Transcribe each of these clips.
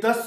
10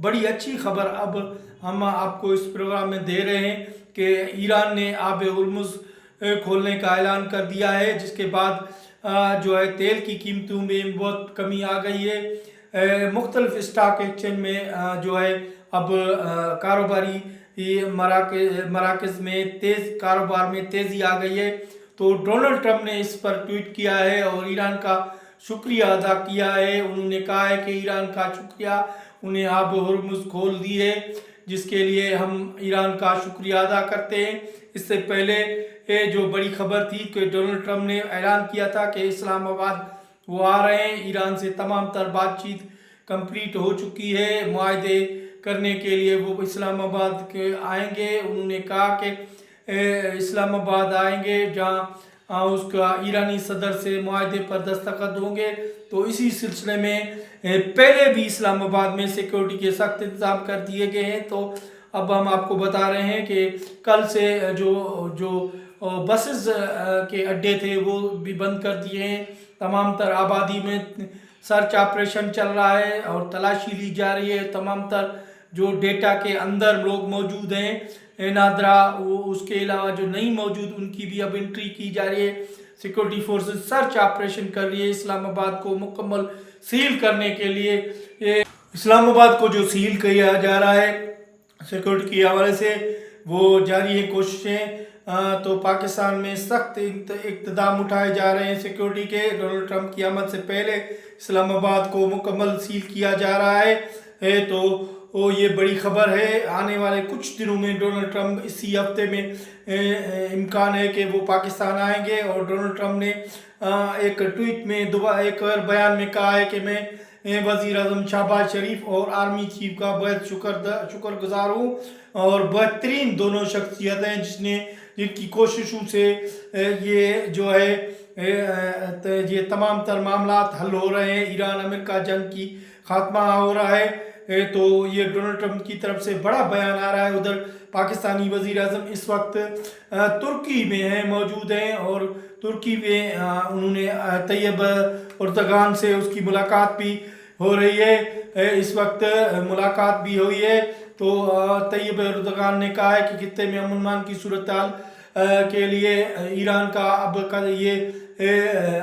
بڑی اچھی خبر اب ہم آپ کو اس پروگرام میں دے رہے ہیں کہ ایران نے آب ہرمز کھولنے کا اعلان کر دیا ہے، جس کے بعد جو ہے تیل کی قیمتوں میں بہت کمی آ گئی ہے۔ مختلف اسٹاک ایکسچینج میں جو ہے اب کاروباری مراکز میں کاروبار میں تیزی آ گئی ہے۔ تو ڈونلڈ ٹرمپ نے اس پر ٹویٹ کیا ہے اور ایران کا شکریہ ادا کیا ہے۔ انہوں نے کہا ہے کہ ایران کا شکریہ، انہیں آب ہرمز کھول دی ہے، جس کے لیے ہم ایران کا شکریہ ادا کرتے ہیں۔ اس سے پہلے جو بڑی خبر تھی کہ ڈونلڈ ٹرمپ نے اعلان کیا تھا کہ اسلام آباد وہ آ رہے ہیں، ایران سے تمام تر بات چیت کمپلیٹ ہو چکی ہے، معاہدے کرنے کے لیے وہ اسلام آباد کے آئیں گے۔ انہوں نے کہا کہ اسلام آباد آئیں گے جہاں اس کا ایرانی صدر سے معاہدے پر دستخط ہوں گے۔ تو اسی سلسلے میں پہلے بھی اسلام آباد میں سیکورٹی کے سخت انتظام کر دیے گئے ہیں۔ تو اب ہم آپ کو بتا رہے ہیں کہ کل سے جو بسز کے اڈے تھے وہ بھی بند کر دیے ہیں۔ تمام تر آبادی میں سرچ آپریشن چل رہا ہے اور تلاشی لی جا رہی ہے۔ تمام تر جو ڈیٹا کے اندر لوگ موجود ہیں نادرا، اس کے علاوہ جو نہیں موجود ان کی بھی اب انٹری کی جا رہی ہے۔ سیکورٹی فورسز سرچ آپریشن کر رہی ہے اسلام آباد کو مکمل سیل کرنے کے لیے۔ اسلام آباد کو جو سیل کیا جا رہا ہے سیکورٹی کے حوالے سے وہ جاری ہیں کوششیں۔ تو پاکستان میں سخت اقدام اٹھائے جا رہے ہیں سیکورٹی کے۔ ڈونلڈ ٹرمپ کی آمد سے پہلے اسلام آباد کو مکمل سیل کیا جا رہا ہے۔ تو یہ بڑی خبر ہے۔ آنے والے کچھ دنوں میں ڈونلڈ ٹرمپ اسی ہفتے میں امکان ہے کہ وہ پاکستان آئیں گے۔ اور ڈونلڈ ٹرمپ نے ایک ٹویٹ میں ایک اور بیان میں کہا ہے کہ میں وزیر اعظم شہباز شریف اور آرمی چیف کا بہت شکر گزار ہوں، اور بہترین دونوں شخصیتیں جن کی کوششوں سے یہ جو ہے یہ تمام تر معاملات حل ہو رہے ہیں، ایران امریکہ جنگ کی خاتمہ ہو رہا ہے۔ تو یہ ڈونلڈ ٹرمپ کی طرف سے بڑا بیان آ رہا ہے۔ ادھر پاکستانی وزیر اعظم اس وقت ترکی میں موجود ہیں، اور ترکی میں انہوں نے طیب اردگان سے اس کی ملاقات بھی ہو رہی ہے، اس وقت ملاقات بھی ہوئی ہے۔ تو طیب اردگان نے کہا ہے کہ خطے میں امن امان کی صورتحال کے لیے ایران کا اب یہ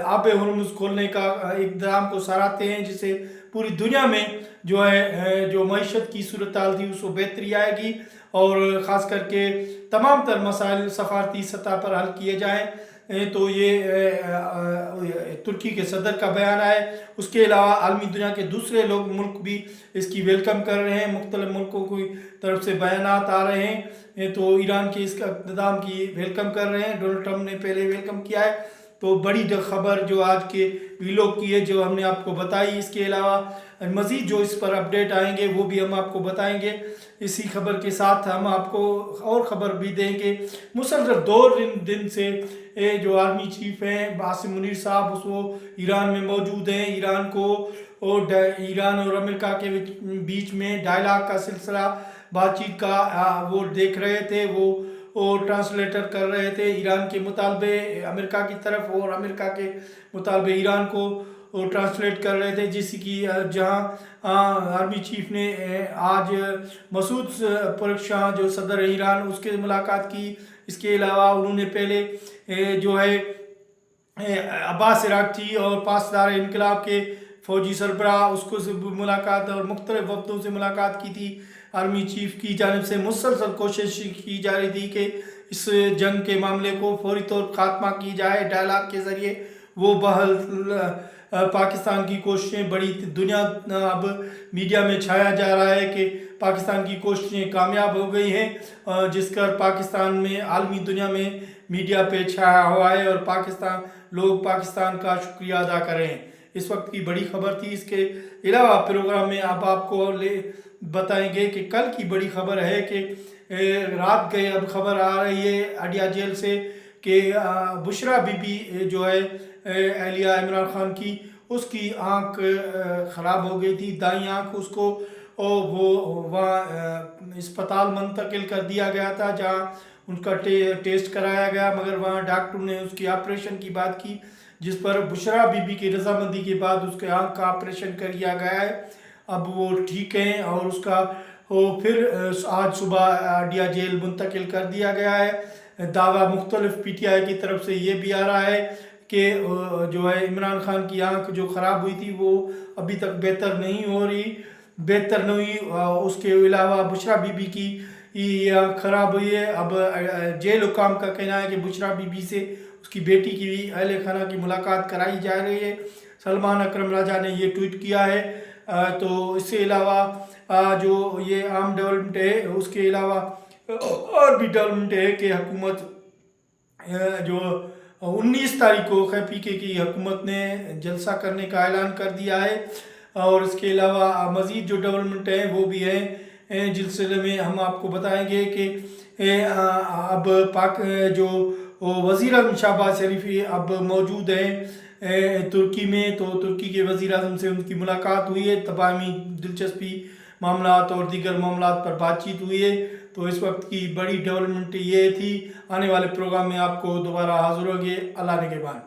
آب ہرمز کھولنے کا اقدام کو سراہتے ہیں، جس سے پوری دنیا میں جو ہے جو معیشت کی صورتحال تھی اس کو بہتری آئے گی، اور خاص کر کے تمام تر مسائل سفارتی سطح پر حل کیے جائیں۔ تو یہ ترکی کے صدر کا بیان ہے۔ اس کے علاوہ عالمی دنیا کے دوسرے ملک بھی اس کی ویلکم کر رہے ہیں، مختلف ملکوں کی طرف سے بیانات آ رہے ہیں، تو ایران کے اس کا اقدام کی ویلکم کر رہے ہیں۔ ڈونلڈ ٹرمپ نے پہلے ویلکم کیا ہے۔ تو بڑی خبر جو آج کے ویلوگ کی ہے جو ہم نے آپ کو بتائی، اس کے علاوہ مزید جو اس پر اپڈیٹ آئیں گے وہ بھی ہم آپ کو بتائیں گے۔ اسی خبر کے ساتھ ہم آپ کو اور خبر بھی دیں گے۔ مسلسل 2 دن سے جو آرمی چیف ہیں عاصم منیر صاحب وہ ایران میں موجود ہیں۔ ایران اور امریکہ کے بیچ میں ڈائلاگ کا سلسلہ بات چیت کا وہ دیکھ رہے تھے، وہ ٹرانسلیٹر کر رہے تھے ایران کے مطالبے امریکہ کی طرف، اور امریکہ کے مطالبے ایران کو ٹرانسلیٹ کر رہے تھے، جہاں آرمی چیف نے آج مسعود پرزشاہ جو صدر ایران اس کے ملاقات کی۔ اس کے علاوہ انہوں نے پہلے جو ہے عباس عراقچی اور پاسدار انقلاب کے فوجی سربراہ اس کو ملاقات اور مختلف وفدوں سے ملاقات کی تھی۔ آرمی چیف کی جانب سے مسلسل کوشش کی جا رہی تھی کہ اس جنگ کے معاملے کو فوری طور خاتمہ کی جائے ڈائلاگ کے ذریعے۔ وہ بحال پاکستان کی کوششیں بڑی دنیا اب میڈیا میں چھایا جا رہا ہے کہ پاکستان کی کوششیں کامیاب ہو گئی ہیں، جس کا پاکستان میں عالمی دنیا میں میڈیا پہ چھایا ہوا ہے، اور لوگ پاکستان کا شکریہ ادا کر رہے ہیں۔ اس وقت کی بڑی خبر تھی۔ اس کے علاوہ پروگرام میں اب آپ کو بتائیں گے کہ کل کی بڑی خبر ہے کہ رات گئے اب خبر آ رہی ہے اڈیا جیل سے کہ بشرا بی بی جو ہے اہلیہ عمران خان کی، اس کی آنکھ خراب ہو گئی تھی، دائیں آنکھ، اس کو وہ وہاں اسپتال منتقل کر دیا گیا تھا جہاں ان کا ٹیسٹ کرایا گیا، مگر وہاں ڈاکٹر نے اس کی آپریشن کی بات کی، جس پر بشرا بی بی کی رضامندی کے بعد اس کے آنکھ کا آپریشن کر لیا گیا ہے۔ اب وہ ٹھیک ہیں اور اس کا وہ پھر آج صبح اڈیا جیل منتقل کر دیا گیا ہے۔ دعویٰ مختلف پی ٹی آئی کی طرف سے یہ بھی آ رہا ہے کہ جو ہے عمران خان کی آنکھ جو خراب ہوئی تھی وہ ابھی تک بہتر نہیں ہوئی۔ اس کے علاوہ بشرا بی بی کی یہ آنکھ خراب ہوئی ہے۔ اب جیل حکام کا کہنا ہے کہ بشرا بی بی سے اس کی بیٹی کی بھی اہل خانہ کی ملاقات کرائی جا رہی ہے۔ سلمان اکرم راجہ نے یہ ٹویٹ کیا ہے۔ تو اس سے علاوہ جو یہ عام ڈیولپمنٹ ہے، اس کے علاوہ اور بھی ڈیولپمنٹ ہے کہ حکومت جو 19 تاریخ کو پی کے کی حکومت نے جلسہ کرنے کا اعلان کر دیا ہے، اور اس کے علاوہ مزید جو ڈیولپمنٹ ہیں وہ بھی ہیں جس سلسلے میں ہم آپ کو بتائیں گے کہ اب جو وزیر اعظم شہباز شریف اب موجود ہیں ترکی میں، تو ترکی کے وزیر اعظم سے ان کی ملاقات ہوئی ہے، تمامی دلچسپی معاملات اور دیگر معاملات پر بات چیت ہوئی ہے۔ تو اس وقت کی بڑی ڈیولپمنٹ یہ تھی۔ آنے والے پروگرام میں آپ کو دوبارہ حاضر ہوگے۔ اللہ نگہبان۔